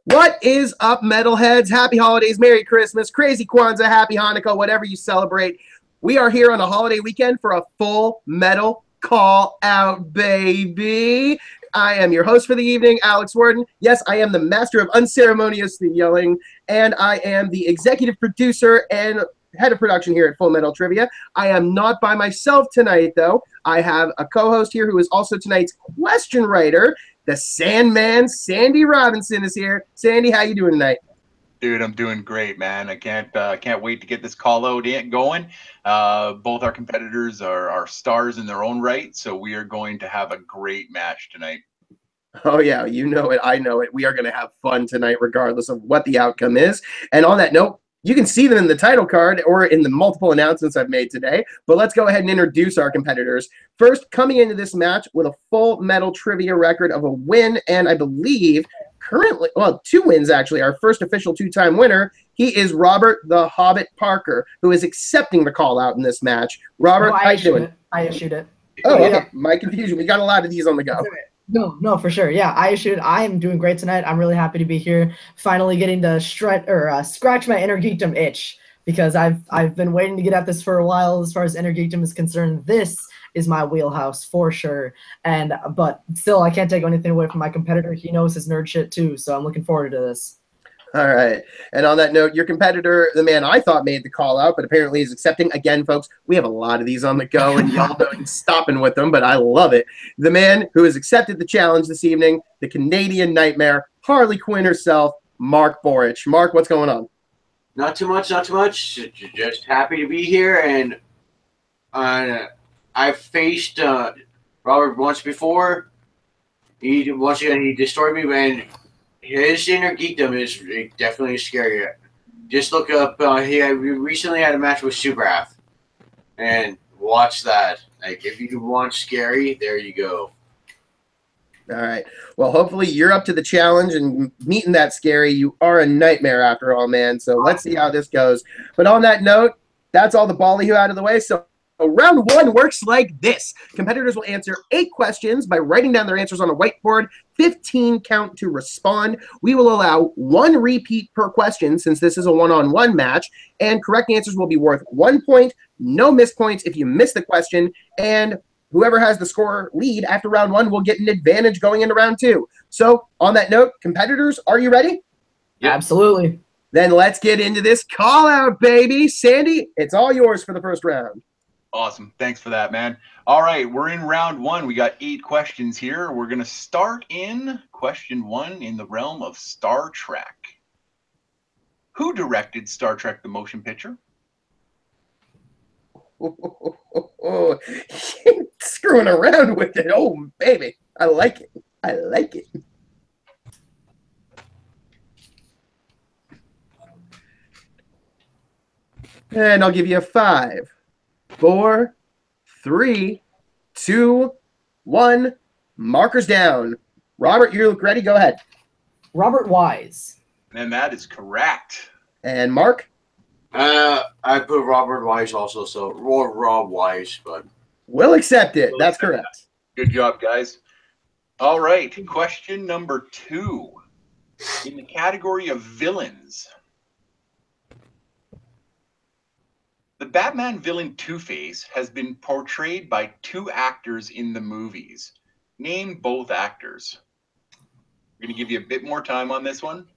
What is up, metalheads? Happy holidays, Merry Christmas, crazy Kwanzaa, Happy Hanukkah, whatever you celebrate. We are here on a holiday weekend for a full metal call out, baby. I am your host for the evening, Alex Warden. Yes, I am the master of unceremoniously yelling, and I am the executive producer and head of production here at Full Metal Trivia. I am not by myself tonight, though. I have a co-host here who is also tonight's question writer. The Sandman, Sandy Robinson, is here. Sandy, how you doing tonight? Dude, I'm doing great, man. I can't wait to get this call out going. Both our competitors are stars in their own right, so we are going to have a great match tonight. Oh, yeah, you know it. I know it. We are going to have fun tonight, regardless of what the outcome is. And on that note, you can see them in the title card or in the multiple announcements I've made today. But let's go ahead and introduce our competitors. First, coming into this match with a Full Metal Trivia record of a win, and I believe currently, well, 2 wins actually, our first official 2-time winner. He is Robert the Hobbit Parker, who is accepting the call out in this match. Robert, how you doing? I issued it. Oh, okay. My confusion. We got a lot of these on the go. No, for sure. Yeah, I issued it. I am doing great tonight. I'm really happy to be here, finally getting to scratch my InnerGeekdom itch, because I've been waiting to get at this for a while. As far as InnerGeekdom is concerned, this is my wheelhouse for sure. But still, I can't take anything away from my competitor. He knows his nerd shit too, so I'm looking forward to this. All right. And on that note, your competitor, the man I thought made the call out, but apparently is accepting. Again, folks, we have a lot of these on the go, and y'all don't stopping with them, but I love it. The man who has accepted the challenge this evening, the Canadian Nightmare, Harley Quinn herself, Mark Boric. Mark, what's going on? Not too much. Just happy to be here, and I've faced Robert once before. Once again, he destroyed me, and his InnerGeekdom is definitely scary. Just look up. We recently had a match with Subrath, and watch that. Like, if you want scary, there you go. All right. Well, hopefully you're up to the challenge and meeting that scary. You are a nightmare after all, man. So let's see how this goes. But on that note, that's all the ballyhoo out of the way. So round 1 works like this. Competitors will answer 8 questions by writing down their answers on a whiteboard. 15 count to respond. We will allow 1 repeat per question since this is a one-on-one match, and correct answers will be worth 1 point. No missed points if you miss the question, and whoever has the score lead after round 1 will get an advantage going into round 2. So on that note, competitors, are you ready? Yep. Absolutely. Then let's get into this call out, baby. Sandy, it's all yours for the first round. Awesome. Thanks for that, man. All right, we're in round 1. We got 8 questions here. We're going to start in question 1 in the realm of Star Trek. Who directed Star Trek the Motion Picture? Screwing around with it. Oh, baby. I like it. I like it. And I'll give you a 5, 4, 3, 2, 1. Markers down. Robert, you look ready. Go ahead. Robert Wise. And that is correct. And Mark? I put Robert Wise also, or Rob Wise, but we'll accept it. That's correct. Good job, guys. All right, question number 2. In the category of villains, the Batman villain Two-Face has been portrayed by 2 actors in the movies. Name both actors. I'm going to give you a bit more time on this one.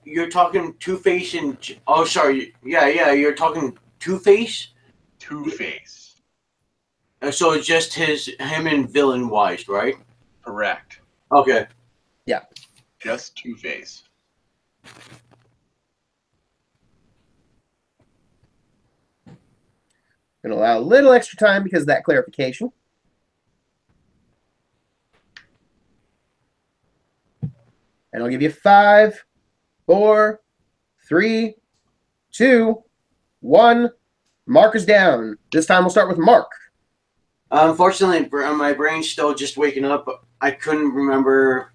You're talking Two-Face and... Oh, sorry. Yeah, you're talking Two-Face? Two-Face. So it's just him and villain Wise, right? Correct. Okay. Yeah. Just Two-Face. Going to allow a little extra time because of that clarification. And I'll give you 5, 4, 3, 2, 1. Markers down. This time we'll start with Mark. Unfortunately, my brain's still just waking up. I couldn't remember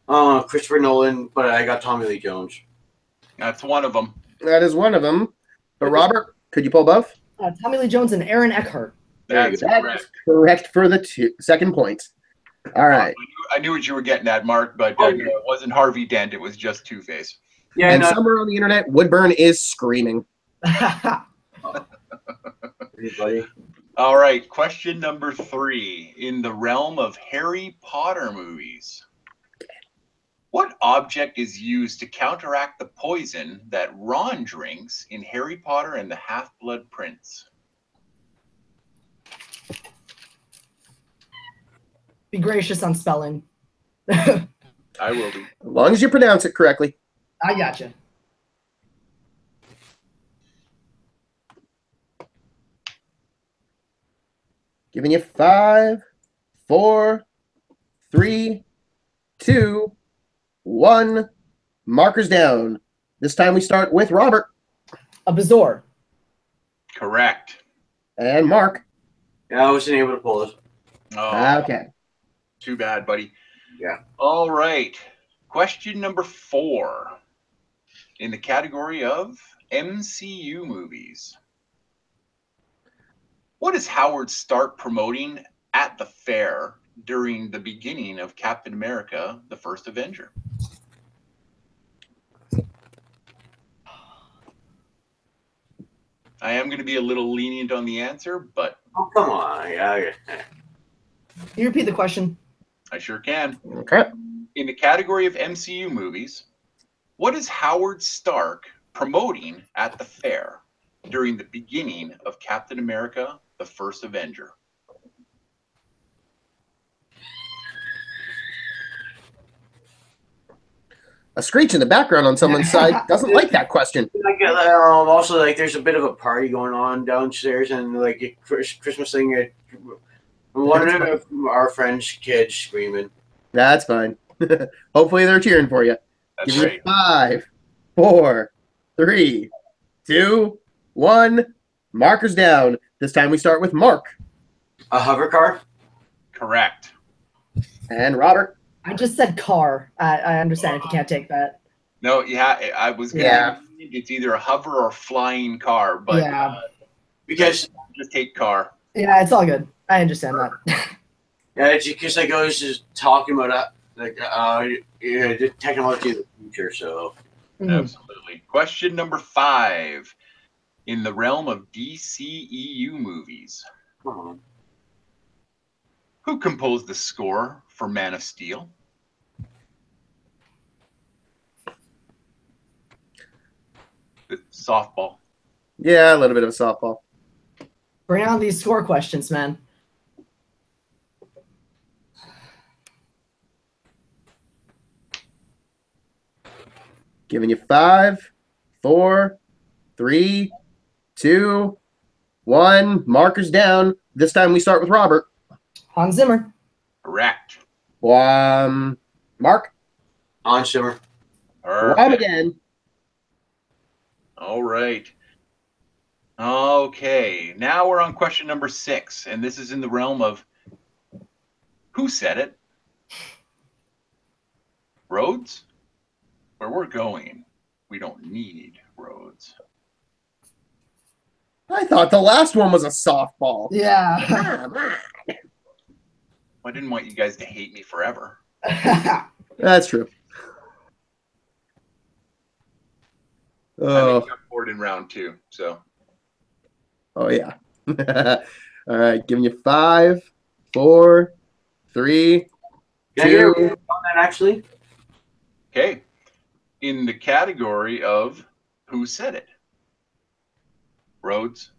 Christopher Nolan, but I got Tommy Lee Jones. That's one of them. That is one of them. But Robert, could you pull both? Tommy Lee Jones and Aaron Eckhart. That's correct for the 2nd point. All right. I knew what you were getting at, Mark, but Oh, no, it wasn't Harvey Dent. It was just Two-Face. Yeah, And no, somewhere on the internet, Woodburn is screaming. everybody. All right, question number 3. In the realm of Harry Potter movies, what object is used to counteract the poison that Ron drinks in Harry Potter and the Half-Blood Prince? Be gracious on spelling. I will be. As long as you pronounce it correctly. I gotcha. Giving you 5, 4, 3, 2, 1. Markers down. This time we start with Robert A Bazoar. Correct. and Mark. Yeah, I wasn't able to pull it. Oh, Okay. too bad, buddy. Yeah. All right. Question number 4. In the category of MCU movies, what does Howard start promoting at the fair during the beginning of Captain America, the First Avenger? I am going to be a little lenient on the answer, but Oh, come on. Yeah. Can you repeat the question? I sure can. Okay. In the category of MCU movies, what is Howard Stark promoting at the fair during the beginning of Captain America, the First Avenger? A screech in the background on someone's side doesn't like that question. Like, also, like, there's a bit of a party going on downstairs, and like a Christmas thing. One of our friends' kids screaming. That's fine. Hopefully they're cheering for you. That's Give me right. 5, 4, 3, 2, 1. Markers down. This time we start with Mark A hover car. Correct. and Robert. I just said car. I understand if you can't take that. No, yeah, I was going Yeah. to it's either a hover or flying car, but Yeah. Because just take car. Yeah, it's all good. I understand that. yeah, it's because like I was just talking about the technology of the future. So Mhm. Absolutely. Question number 5. In the realm of DCEU movies, come on. who composed the score for Man of Steel? Softball. Yeah, a little bit of a softball. Bring on these score questions, man. Giving you 5, 4, 3, 2, 1. Markers down. This time we start with Robert. Hans Zimmer. Correct. Mark. On Shimmer. One again. All right. Okay. Now we're on question number 6, and this is in the realm of who said it? Roads? Where we're going, we don't need roads. I thought the last one was a softball. Yeah. I didn't want you guys to hate me forever. That's true. I Oh, think I'm bored in round 2, so oh yeah. All right, giving you 5, 4, 3, Can I get a 2. review on that actually? okay. In the category of who said it? Roads.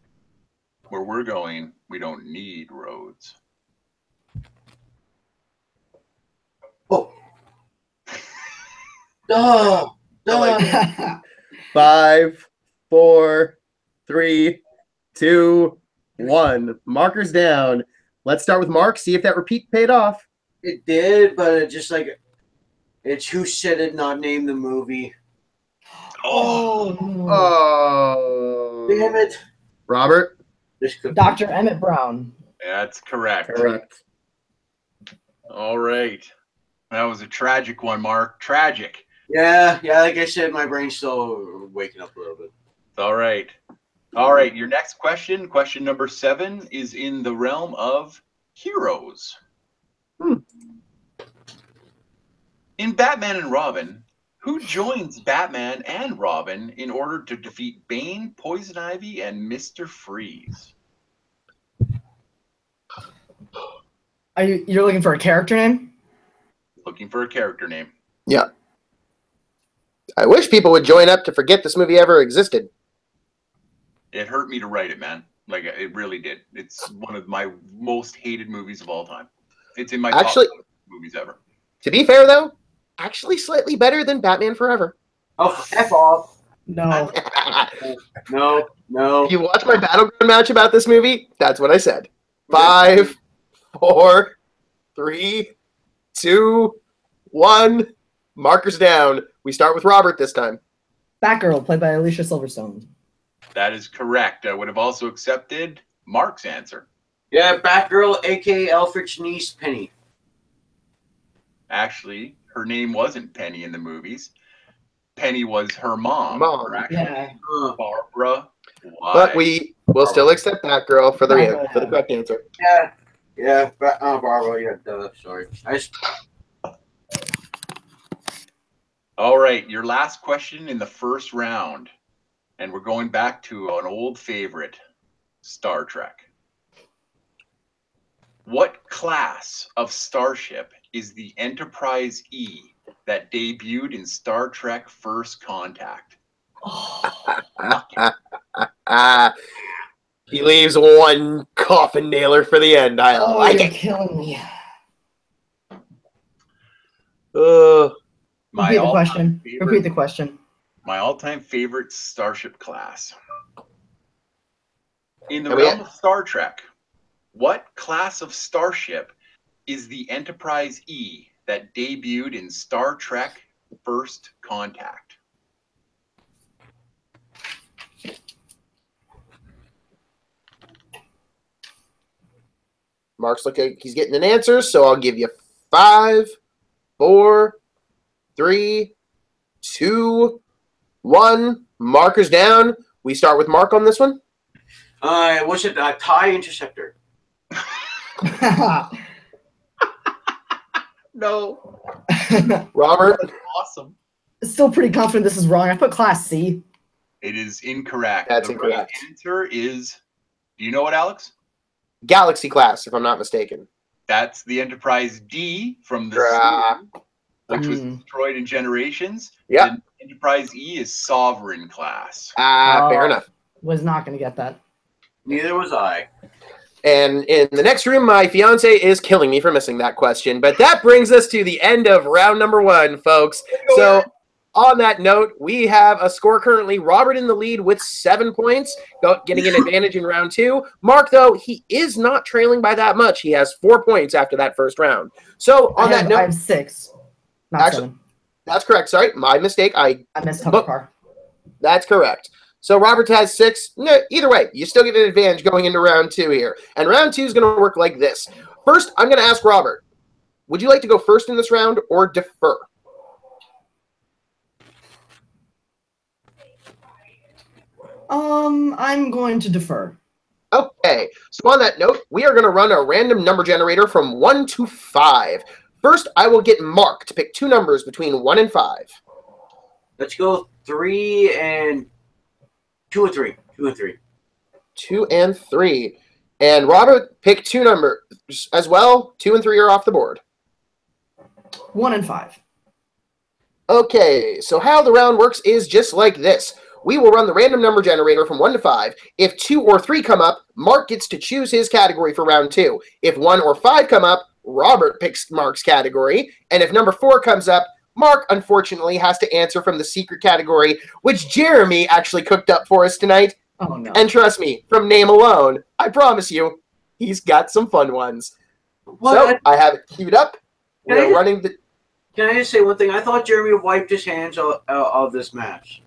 Where we're going, we don't need roads. Oh. Duh. 5, 4, 3, 2, 1. Markers down. Let's start with Mark. See if that repeat paid off. It did, but it just like it's who said it, not name the movie. Oh, no. Oh. Damn it. Robert. This could Dr. Emmett Brown. that's correct. Correct. All right. That was a tragic one, Mark. Tragic. Yeah, like I said, my brain's still waking up a little bit. All right. All right. Your next question, question number 7, is in the realm of heroes. In Batman and Robin, who joins Batman and Robin in order to defeat Bane, Poison Ivy, and Mr. Freeze? You're looking for a character name? Looking for a character name. Yeah. I wish people would join up to forget this movie ever existed. It hurt me to write it, man. Like, it really did. It's one of my most hated movies of all time. It's in my top movies ever. To be fair, though, actually slightly better than Batman Forever. Oh, F off. No. No. If you watch my Battleground match about this movie, that's what I said. 5, 4, 3, 2, 1. Markers down. We start with Robert this time. Batgirl, played by Alicia Silverstone. That is correct. I would have also accepted Mark's answer. Yeah, Batgirl, a.k.a. Alfred's niece, Penny. Actually, her name wasn't Penny in the movies. Penny was her mom. Yeah. Barbara. But we will still accept Batgirl for the correct answer. Yeah, Barbara, yeah, sorry. All right, your last question in the first round. And we're going back to an old favorite, Star Trek. What class of starship is the Enterprise E that debuted in Star Trek First Contact? He leaves one coffin nailer for the end. I like you're it. Killing me. My Repeat the question. My all-time favorite starship class. In the realm of Star Trek, what class of starship is the Enterprise E that debuted in Star Trek First Contact? Mark's looking, he's getting an answer, so I'll give you 5, 4, 3, 2, 1. Markers down. We start with Mark on this one. Was it a TIE Interceptor? No. Robert. Awesome. Still pretty confident this is wrong. I put Class C. It is incorrect. That's the incorrect. Right answer is, do you know what, Alex? Galaxy class, if I'm not mistaken. That's the Enterprise D from the series, which was destroyed in Generations. Yep. And Enterprise E is Sovereign class. Fair enough. Was not going to get that. Neither was I. And in the next room, my fiance is killing me for missing that question. But that brings us to the end of round number 1, folks. So on that note, we have a score currently. Robert in the lead with 7 points, getting an advantage in round 2. Mark, though, he is not trailing by that much. He has 4 points after that first round. So on that note, I have 6. Not 7. That's correct. Sorry, my mistake. I missed Hover Car. That's correct. So Robert has 6. No, either way, you still get an advantage going into round 2 here. And round 2 is going to work like this. First, I'm going to ask Robert, would you like to go first in this round or defer? I'm going to defer. Okay. So on that note, we are going to run a random number generator from 1 to 5. First, I will get Mark to pick 2 numbers between 1 and 5. Let's go 3 and 2 and 3. 2 and 3. 2 and 3. And Robert, pick 2 numbers as well. 2 and 3 are off the board. 1 and 5. Okay, so how the round works is just like this. We will run the random number generator from 1 to 5. If 2 or 3 come up, Mark gets to choose his category for round 2. If 1 or 5 come up, Robert picks Mark's category. And if number 4 comes up, Mark, unfortunately, has to answer from the secret category, which Jeremy actually cooked up for us tonight. Oh, no. And trust me, from name alone, I promise you, he's got some fun ones. Well, so, I have it queued up. We're running the... Can I just say one thing? I thought Jeremy wiped his hands of this match.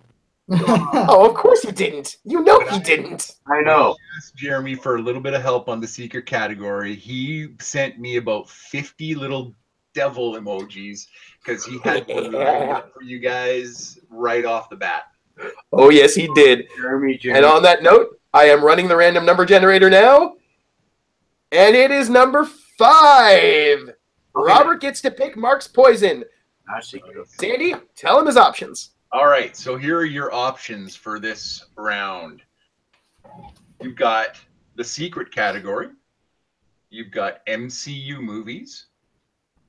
Oh, of course he didn't. You know he didn't. I know. I asked Jeremy for a little bit of help on the secret category. He sent me about 50 little devil emojis because he had one for you guys right off the bat. Oh, yes, he did. Jeremy. And on that note, I am running the random number generator now. And it is number 5. Robert gets to pick Mark's poison. I see. Sandy, tell him his options. All right, so here are your options for this round. You've got the secret category. You've got MCU movies,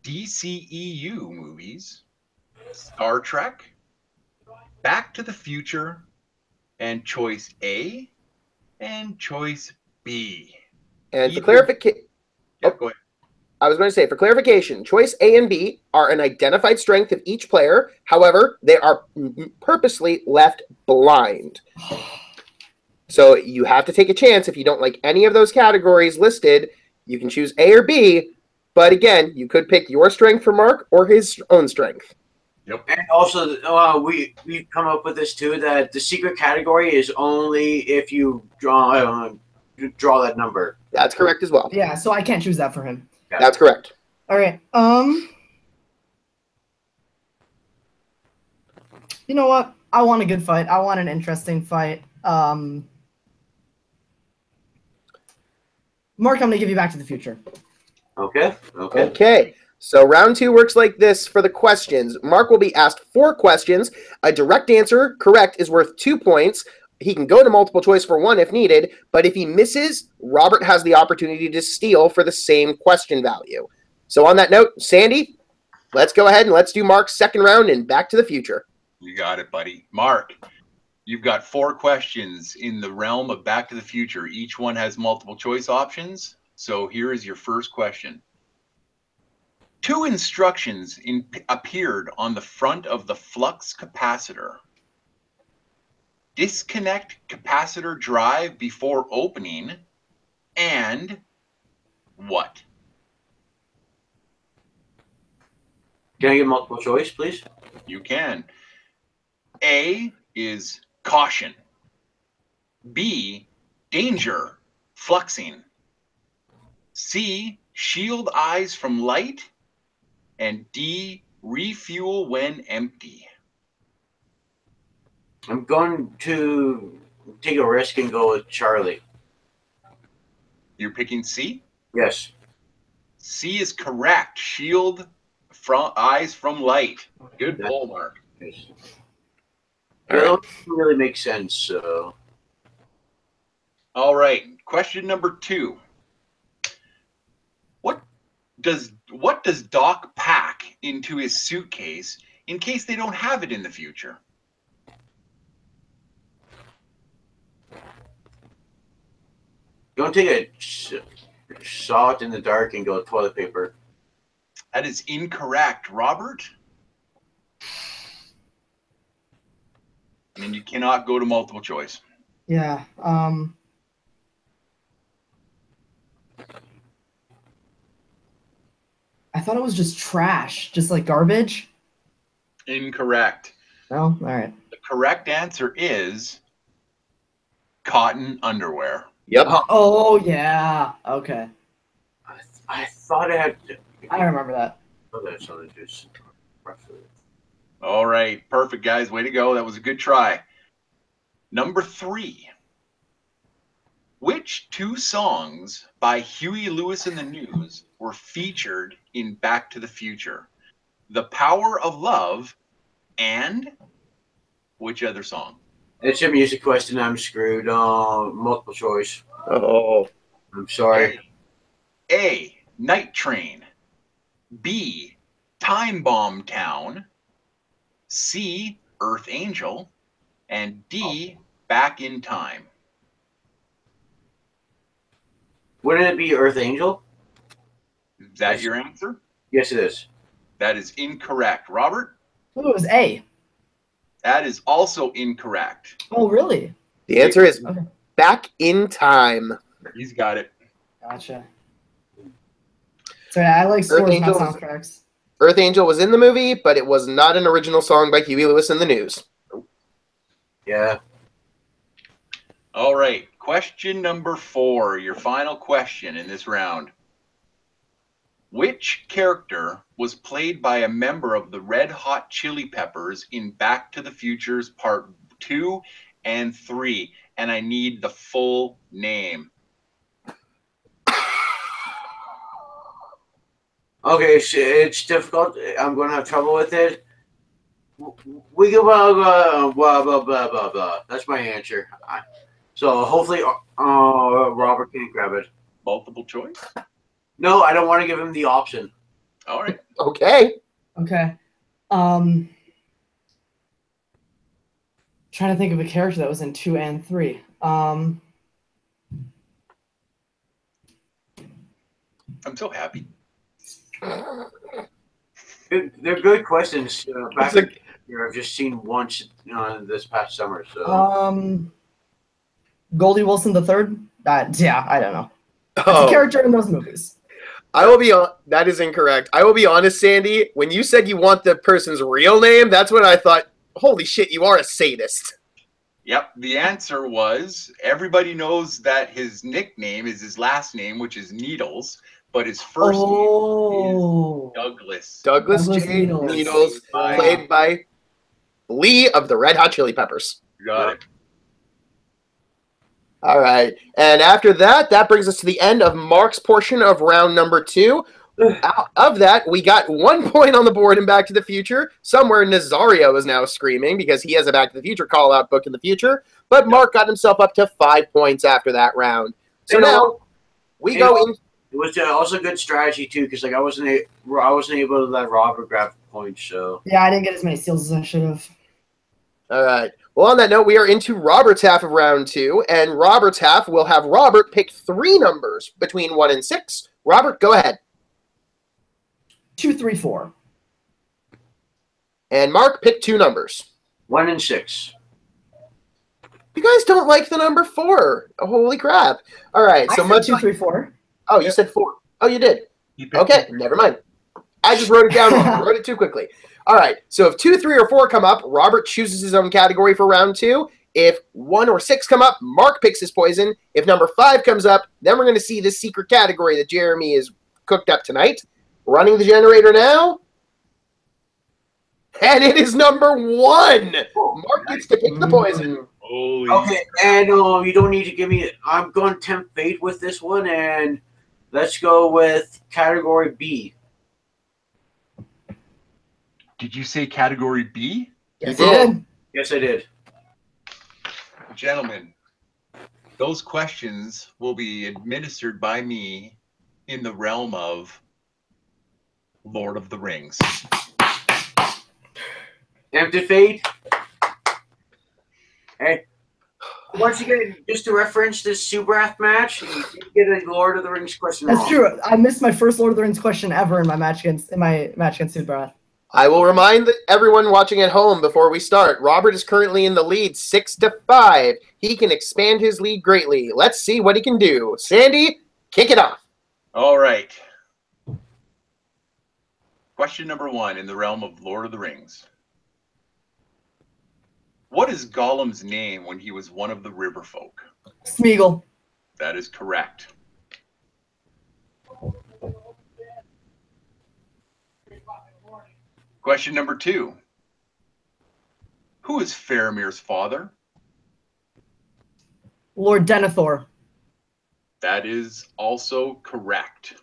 DCEU movies, Star Trek, Back to the Future, and choice A and choice B. And for clarification, go ahead. I was going to say, for clarification, choice A and B are an identified strength of each player. However, they are purposely left blind. So you have to take a chance. If you don't like any of those categories listed, you can choose A or B. But again, you could pick your strength for Mark or his own strength. Yep. And also, we've come up with this too, that the secret category is only if you draw that number. That's correct as well. Yeah, so I can't choose that for him. Yeah. That's correct. All right. You know what? I want a good fight. I want an interesting fight. Mark, I'm going to give you Back to the Future. Okay. So round 2 works like this for the questions. Mark will be asked 4 questions. A direct answer, correct, is worth 2 points. He can go to multiple choice for 1 if needed, but if he misses, Robert has the opportunity to steal for the same question value. So on that note, Sandy, let's go ahead and let's do Mark's second round in Back to the Future. You got it, buddy. Mark, you've got 4 questions in the realm of Back to the Future. Each one has multiple choice options. So here is your first question. 2 instructions appeared on the front of the flux capacitor. Disconnect capacitor drive before opening, and what? Can I get multiple choice, please? You can. A is caution. B, danger, fluxing. C, shield eyes from light. And D, refuel when empty. I'm going to take a risk and go with Charlie. You're picking C? Yes. C is correct. Shield from eyes from light. Good pull, Mark. Yes. All right. That really makes sense. So. All right. Question number 2. What does Doc pack into his suitcase in case they don't have it in the future? Don't take a saw it in the dark and go toilet paper. That is incorrect, Robert. And you cannot go to multiple choice. Yeah. I thought it was just trash, just like garbage. Incorrect. No? All right. The correct answer is cotton underwear. Yep. Oh, yeah. Okay. I thought I had. I remember that. Oh, that's something just. All right. Perfect, guys. Way to go. That was a good try. Number 3. Which 2 songs by Huey Lewis and the News were featured in Back to the Future? The Power of Love and which other song? It's a music question. I'm screwed. Multiple choice. Oh. I'm sorry. A. Night Train. B. Time Bomb Town. C. Earth Angel. And D. Back in Time. Wouldn't it be Earth Angel? Is that your answer? Yes, it is. That is incorrect. Robert? Oh, it was A. That is also incorrect. Oh, really? The answer is Okay. Back in Time. He's got it. Gotcha. So yeah, I like scores, not soundtracks. Earth Angel was in the movie, but it was not an original song by Huey Lewis and the News. Yeah. All right. Question number 4, your final question in this round. Which character was played by a member of the Red Hot Chili Peppers in Back to the Future's Part 2 and 3? And I need the full name. Okay, it's difficult. I'm going to have trouble with it. We go blah. That's my answer. So hopefully, Robert can't grab it. Multiple choice? No, I don't want to give him the option. All right. Okay. Okay. Trying to think of a character that was in 2 and 3. I'm so happy. They're good questions. It's a- I've just seen once this past summer. So Goldie Wilson the third. Yeah, I don't know. It's a Oh, character in those movies. I will be on. That is incorrect. I will be honest, Sandy. When you said you want the person's real name, that's when I thought, holy shit, you are a sadist. Yep. The answer was everybody knows that his nickname is his last name, which is Needles, but his first name is Douglas. Douglas Douglas J. Needles. Needles, Yeah. played by Lee of the Red Hot Chili Peppers. You got it. All right. And after that, that brings us to the end of Mark's portion of round number 2. Out of that, we got 1 point on the board in Back to the Future. Somewhere Nazario is now screaming because he has a Back to the Future call-out book in the future. But Mark got himself up to 5 points after that round. So now we go in. it was also a good strategy too, because like I wasn't able to let Robert grab points. So Yeah, I didn't get as many steals as I should have. All right. Well, on that note, we are into Robert's half of round 2, and Robert's half will have Robert pick 3 numbers between 1 and 6. Robert, go ahead. 2, 3, 4. And Mark, pick 2 numbers. 1 and 6. You guys don't like the number 4. Oh, holy crap. All right. So I said much 2, 3, 4. Oh, you said 4. Oh, you did. Okay, never mind. I just wrote it down wrong. I wrote it too quickly. All right. So if 2, 3, or 4 come up, Robert chooses his own category for round 2. If 1 or 6 come up, Mark picks his poison. If number 5 comes up, then we're going to see this secret category that Jeremy has cooked up tonight. Running the generator now. And it is number 1. Mark gets to pick the poison. Holy. Okay, and you don't need to give me. I'm going to tempt fate with this one, and let's go with category B. Did you say category B? Yes, You I did. did. Yes, I did. Gentlemen, those questions will be administered by me in the realm of Lord of the Rings. Tempted fate. Hey, once again, just to reference this Subrath match, you did get a Lord of the Rings question That's wrong. true. I missed my first Lord of the Rings question ever in my match against Subrath. I will remind everyone watching at home before we start, Robert is currently in the lead 6-5. He can expand his lead greatly. Let's see what he can do. Sandy, kick it off. All right. Question number 1 in the realm of Lord of the Rings. What is Gollum's name when he was one of the river folk? Smeagol. That is correct. Question number 2. Who is Faramir's father? Lord Denethor. That is also correct.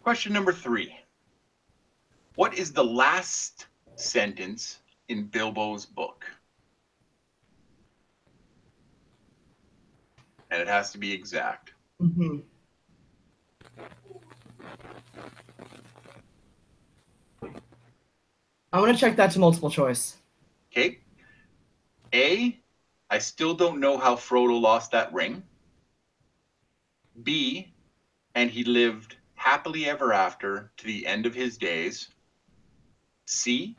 Question number 3. What is the last sentence in Bilbo's book? And it has to be exact. Mm-hmm. I want to check that to multiple choice. Okay. A, I still don't know how Frodo lost that ring. B, and he lived happily ever after to the end of his days. C,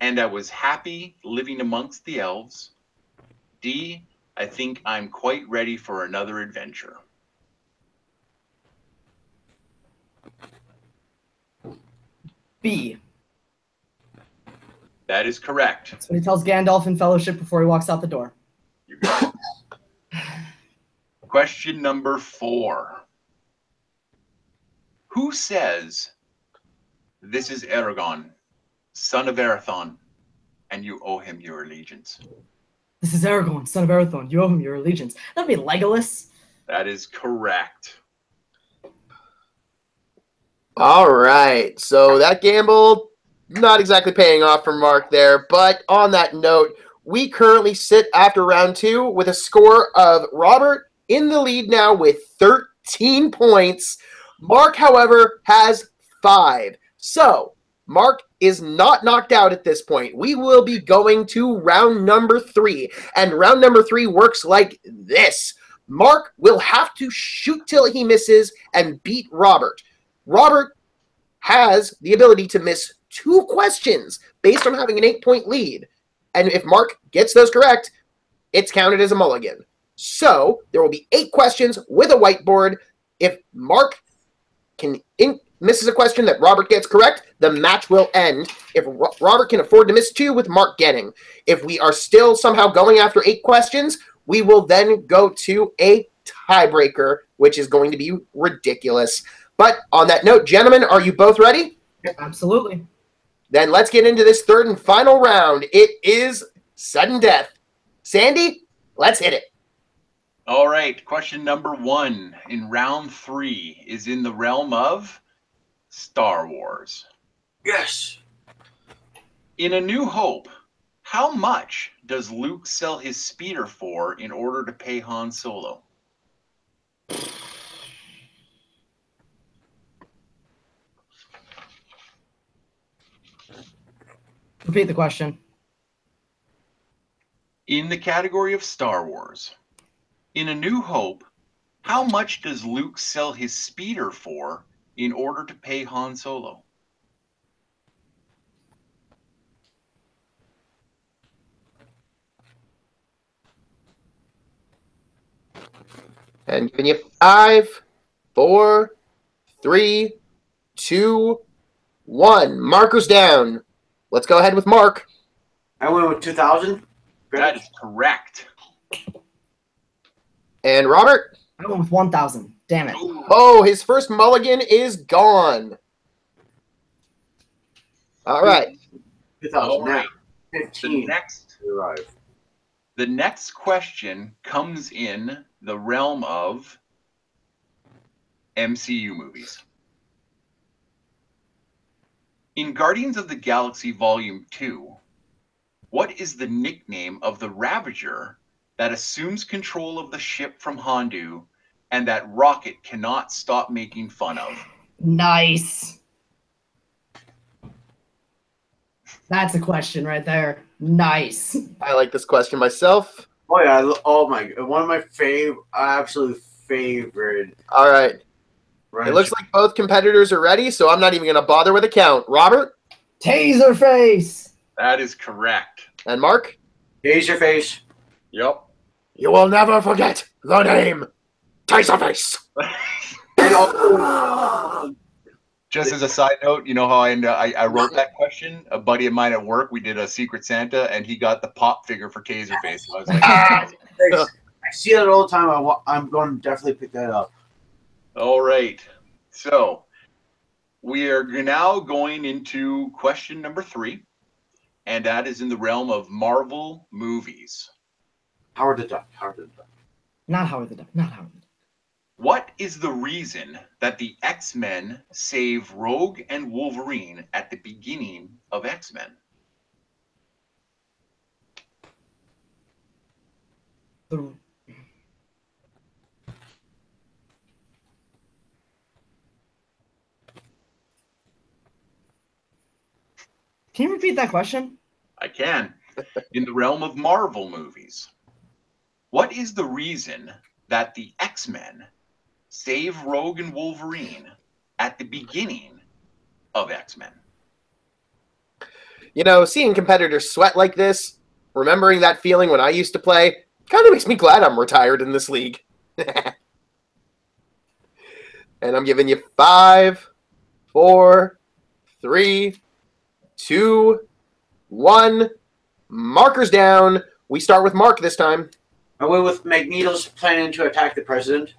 and I was happy living amongst the elves. D, I think I'm quite ready for another adventure. B. That is correct. That's what he tells Gandalf in Fellowship before he walks out the door. You got it. Question number 4. Who says, "This is Aragorn, son of Arathon, and you owe him your allegiance"? This is Aragorn, son of Arathorn. You owe him your allegiance. That'd be Legolas. That is correct. All right. So that gamble, not exactly paying off for Mark there. But on that note, we currently sit after round 2 with a score of Robert in the lead now with 13 points. Mark, however, has 5. So Mark is not knocked out at this point. We will be going to round number 3. And round number 3 works like this. Mark will have to shoot till he misses and beat Robert. Robert has the ability to miss 2 questions based on having an 8-point lead. And if Mark gets those correct, it's counted as a mulligan. So there will be 8 questions with a whiteboard. If Mark misses a question that Robert gets correct, the match will end. If Robert can afford to miss 2 with Mark getting. If we are still somehow going after 8 questions, we will then go to a tiebreaker, which is going to be ridiculous. But on that note, gentlemen, are you both ready? Absolutely. Then let's get into this third and final round. It is sudden death. Sandy, let's hit it. All right. Question number 1 in round 3 is in the realm of Star Wars. Yes. In A New Hope, how much does Luke sell his speeder for in order to pay Han Solo? Repeat the question. In the category of Star Wars, in A New Hope, how much does Luke sell his speeder for in order to pay Han Solo? And giving you 5, 4, 3, 2, 1. Marker's down. Let's go ahead with Mark. I went with 2,000. That is correct. And Robert? I went with 1,000. Damn it. Oh, his first mulligan is gone. All right. 2,000. All right. Now, 15. The next question comes in the realm of MCU movies. In Guardians of the Galaxy Volume 2, what is the nickname of the Ravager that assumes control of the ship from Hondu and that Rocket cannot stop making fun of? Nice. That's a question right there. Nice. I like this question myself. Oh yeah! Oh my! One of my absolute favorite. All right. Right. It looks like both competitors are ready, so I'm not even going to bother with a count. Robert? Taser face. That is correct. And Mark? Taserface. Yep. You will never forget the name Taserface. Just as a side note, you know how I wrote that question? A buddy of mine at work, we did a Secret Santa, and he got the pop figure for Taserface. So I was like, I see that all the time. I'm going to definitely pick that up. all right. So we are now going into question number 3, and that is in the realm of Marvel movies. Howard the Duck. Not Howard the Duck. Not Howard the Duck. What is the reason that the X-Men save Rogue and Wolverine at the beginning of X-Men? The... Can you repeat that question? I can. In the realm of Marvel movies, what is the reason that the X-Men save Rogue and Wolverine at the beginning of X-Men? You know, seeing competitors sweat like this, remembering that feeling when I used to play, kind of makes me glad I'm retired in this league. And I'm giving you 5, 4, 3, 2, 1. Markers down. We start with Mark this time. I went with Magneto's planning to attack the president,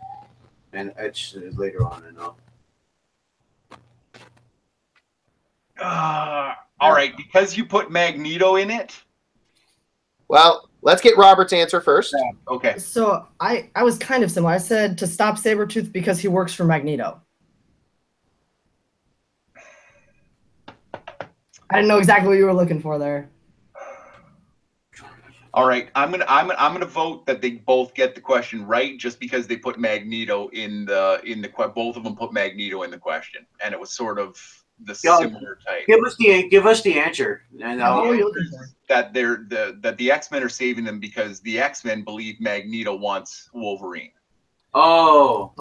and it's later on. I know. All right, because you put Magneto in it. Well, let's get Robert's answer first. Okay. So I was kind of similar. I said to stop Sabretooth because he works for Magneto. I didn't know exactly what you were looking for there. All right, I'm gonna vote that they both get the question right, just because they put Magneto in the both of them put Magneto in the question, and it was sort of the similar type. Give us the answer, and What were you looking for? That the X-Men are saving them because the X-Men believe Magneto wants Wolverine. Oh,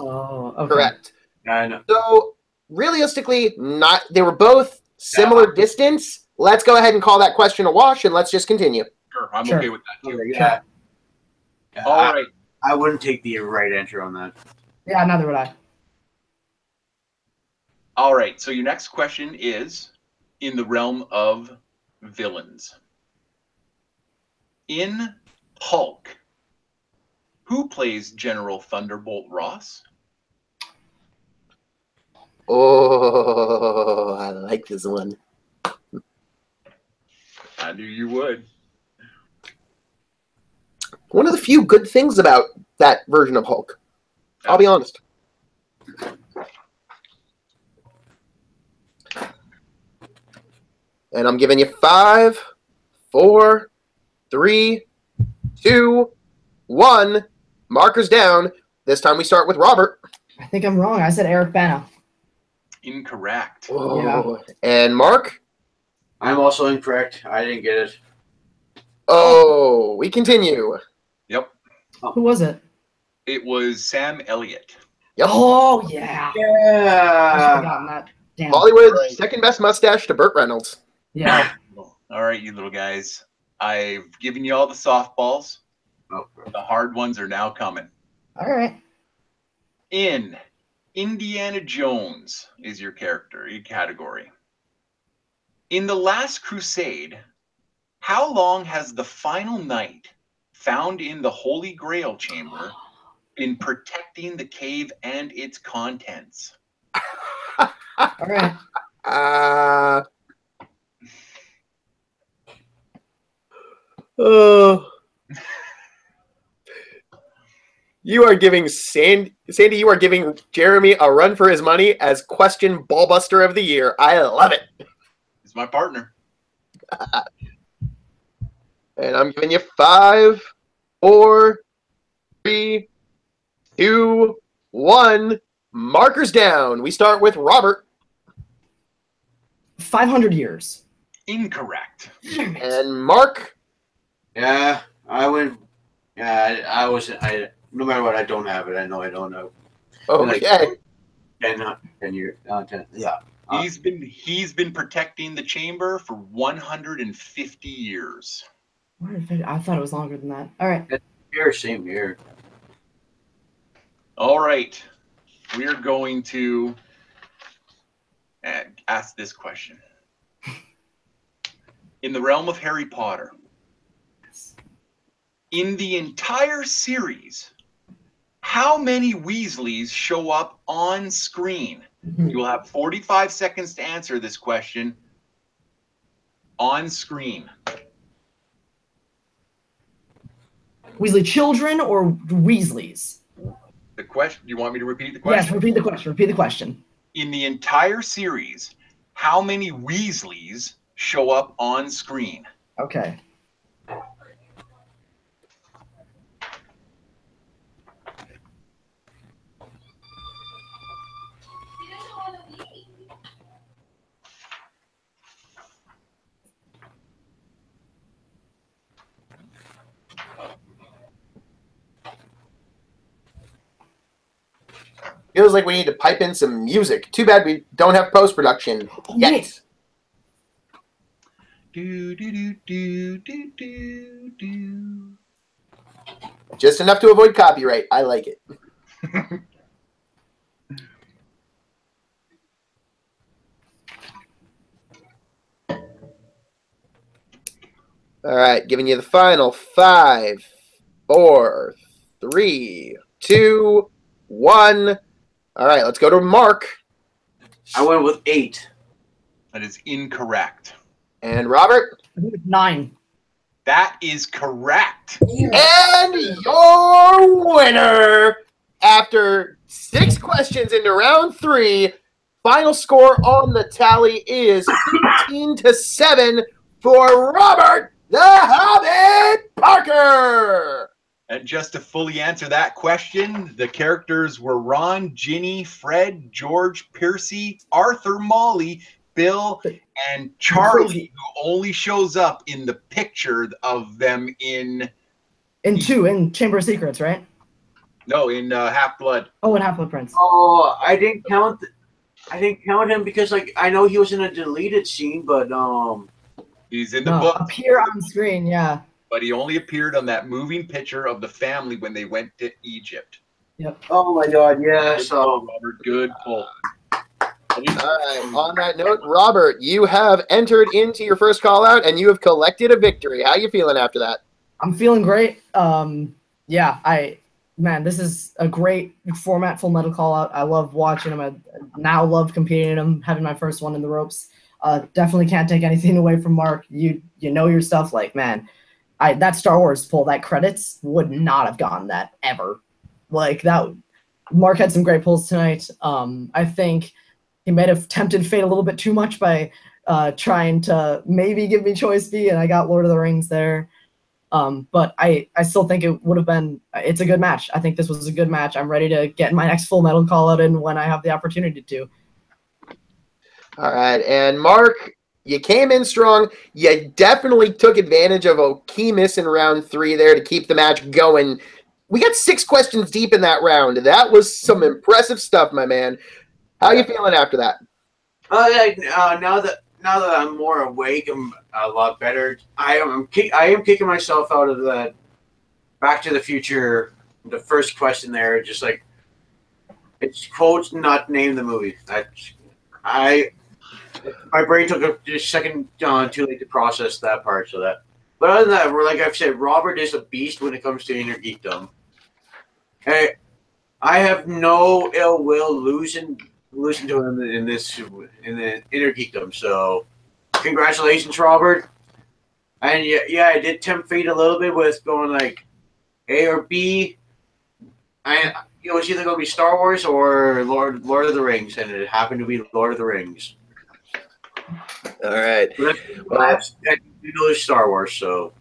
okay. Correct. I know. So realistically, they were both similar distance. Let's go ahead and call that question a wash, and let's just continue. Sure, I'm Sure. okay with that too. Yeah. All right. I wouldn't take the right answer on that. Yeah, neither would I. All right. So your next question is in the realm of villains. In Hulk, who plays General Thunderbolt Ross? Oh, I like this one. I knew you would. One of the few good things about that version of Hulk. I'll be honest. And I'm giving you 5, 4, 3, 2, 1. Markers down. This time we start with Robert. I think I'm wrong. I said Eric Bana. Incorrect. Oh. And Mark? I'm also incorrect. I didn't get it. Oh, we continue. Yep. Who was it? It was Sam Elliott. Yep. Oh, yeah. I should have Yeah. gotten that. Damn. Hollywood's second best mustache to Burt Reynolds. Yeah. All right, you little guys. I've given you all the softballs. Oh. The hard ones are now coming. All right. In Indiana Jones is your category. In The Last Crusade, how long has the final knight found in the Holy Grail chamber been protecting the cave and its contents? All right. You are giving Sandy, you are giving Jeremy a run for his money as question ballbuster of the year. I love it. He's my partner. And I'm giving you 5, 4, 3, 2, 1. Markers down. We start with Robert. 500 years. Incorrect. And Mark. Yeah, I went. Yeah, I was. No matter what, I don't have it. I know I don't know. Okay. 10 years. 10. Yeah. He's been protecting the chamber for 150 years. I thought it was longer than that. All right. Same here. All right. We are going to ask this question. In the realm of Harry Potter, in the entire series, how many Weasleys show up on screen? You will have 45 seconds to answer this question on screen. Weasley children or Weasleys? The question. You want me to repeat the question? Yes, repeat the question. Repeat the question. In the entire series, how many Weasleys show up on screen? Okay. Feels like we need to pipe in some music. Too bad we don't have post-production yet. Do, do, do, do, do, do, do. Just enough to avoid copyright. I like it. All right, giving you the final 5, 4, 3, 2, 1. All right, let's go to Mark. I went with 8. That is incorrect. And Robert. 9. That is correct. And your winner, after 6 questions into round 3, final score on the tally is 15-7 for Robert the Hobbit Parker. And just to fully answer that question, the characters were Ron, Ginny, Fred, George, Percy, Arthur, Molly, Bill, and Charlie, who only shows up in the picture of them in Chamber of Secrets, right? No, in Half-Blood. Oh, in Half-Blood Prince. Oh, I didn't count him because like I know he was in a deleted scene, but he's in the book. Appear on screen, yeah. But he only appeared on that moving picture of the family when they went to Egypt. Yep. Oh my God, yes. Good pull, Robert. Good pull. All right. On that note, Robert, you have entered into your first call out and you have collected a victory. How you feeling after that? I'm feeling great. Man, this is a great format, Full Metal Callout. I love watching them. I now love competing in them, having my first one in the ropes. Definitely can't take anything away from Mark. You know your stuff. Like, man, that Star Wars pull, that credits would not have gotten that ever. Like that, Mark had some great pulls tonight. I think he might have tempted fate a little bit too much by trying to maybe give me choice B, and I got Lord of the Rings there. But I still think it would have been. It's a good match. I think this was a good match. I'm ready to get my next Full Metal Callout in when I have the opportunity to. All right, and Mark, you came in strong. You definitely took advantage of a key miss in round 3 there to keep the match going. We got 6 questions deep in that round. That was some impressive stuff, my man. How you feeling after that? Now that I'm more awake, I'm a lot better. I am kicking myself out of that Back to the Future. The first question there, just like it's quotes, not name the movie. My brain took a second too late to process that part. So that, but other than that, like I've said, Robert is a beast when it comes to InnerGeekdom. Hey, I have no ill will losing to him in the InnerGeekdom. So, congratulations, Robert. And yeah, I did tempt fate a little bit with going like A or B. It was either going to be Star Wars or Lord of the Rings, and it happened to be Lord of the Rings. All right. You know, it's Star Wars, so.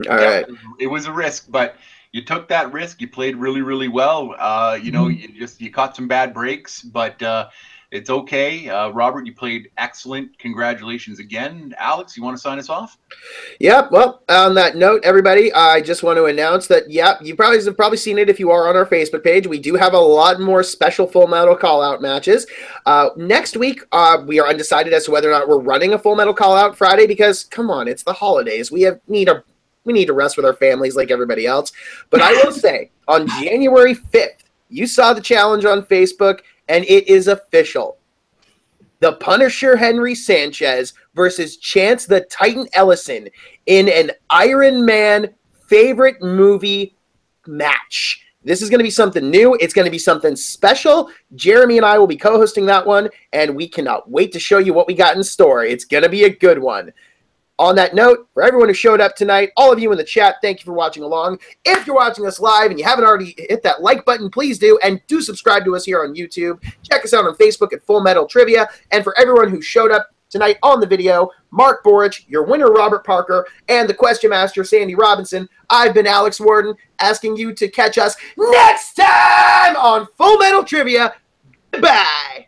All right. It was a risk, but you took that risk. You played really, really well. You caught some bad breaks, but it's okay. Robert, you played excellent. Congratulations again. Alex, you want to sign us off? Yep. Well, on that note, everybody, I just want to announce that, you have probably seen it if you are on our Facebook page. We do have a lot more special Full Metal Callout matches. Next week, we are undecided as to whether or not we're running a Full Metal Callout Friday because, come on, it's the holidays. We need to rest with our families like everybody else. But I will say, on January 5th, you saw the challenge on Facebook, and it is official. The Punisher Henry Sanchez versus Chance the Titan Ellison in an Iron Man favorite movie match. This is going to be something new. It's going to be something special. Jeremy and I will be co-hosting that one, and we cannot wait to show you what we got in store. It's going to be a good one. On that note, for everyone who showed up tonight, all of you in the chat, thank you for watching along. If you're watching us live and you haven't already hit that like button, please do. And do subscribe to us here on YouTube. Check us out on Facebook at Full Metal Trivia. And for everyone who showed up tonight on the video, Mark Boric, your winner Robert Parker, and the question master Sandy Robinson, I've been Alex Warden, asking you to catch us next time on Full Metal Trivia. Goodbye.